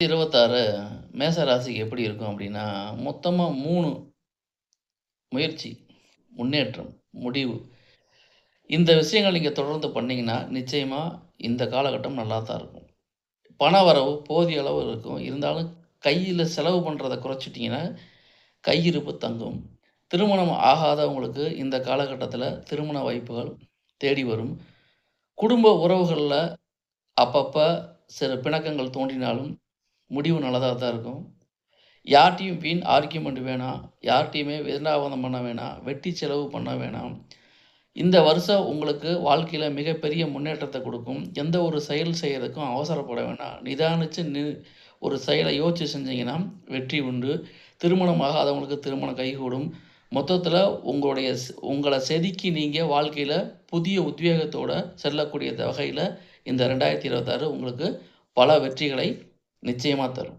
26 மேச ராசிக்கு எப்படி இருக்கும் அப்படின்னா, மொத்தமா 3 முயற்சி, முன்னேற்றம், முடிவு. இந்த விஷயங்கள் நீங்க தொடர்ந்து பண்ணீங்கன்னா, நிச்சயமா இந்த காலகட்டம் நல்லா தான் இருக்கும். பண வரவு போதிய அளவு இருக்கும். இருந்தாலும் கையில செலவு பண்றத குறைச்சிட்டீங்கன்னா, கையிருப்பு தங்கும். திருமணம் ஆகாதவங்களுக்கு இந்த காலகட்டத்தில திருமண வாய்ப்புகள் தேடி வரும். குடும்ப உறவுகள்ல அப்பப்ப சில பிணக்கங்கள் தோன்றினாலும், முடிவு நல்லதா தான் இருக்கும். யார்ட்டயும் வீண் ஆர்கியூமெண்ட் வேணாம். யார்ட்டயுமே விதண்டாவாதம் பண்ண வேணாம். வெட்டி செலவு பண்ண வேணாம். இந்த வருஷம் உங்களுக்கு வாழ்க்கையில மிகப்பெரிய முன்னேற்றத்த குடுக்கும். எந்த ஒரு செயல் செய்றதுக்கும் அவசரப்பட வேணாம். நிதானிச்சு ஒரு செயலை யோசிச்சு செஞ்சீங்கன்னா, வெற்றி உண்டு. திருமணம் ஆகாதவங்களுக்கு திருமணம் கைகூடும். மொத்தத்தில உங்கள செதுக்கி நீங்க வாழ்க்கையில புதிய உத்வேகத்தோட செல்லக்கூடிய வகையில இந்த 2026 உங்களுக்கு பல வெற்றிகளை நிச்சயமா தரும்.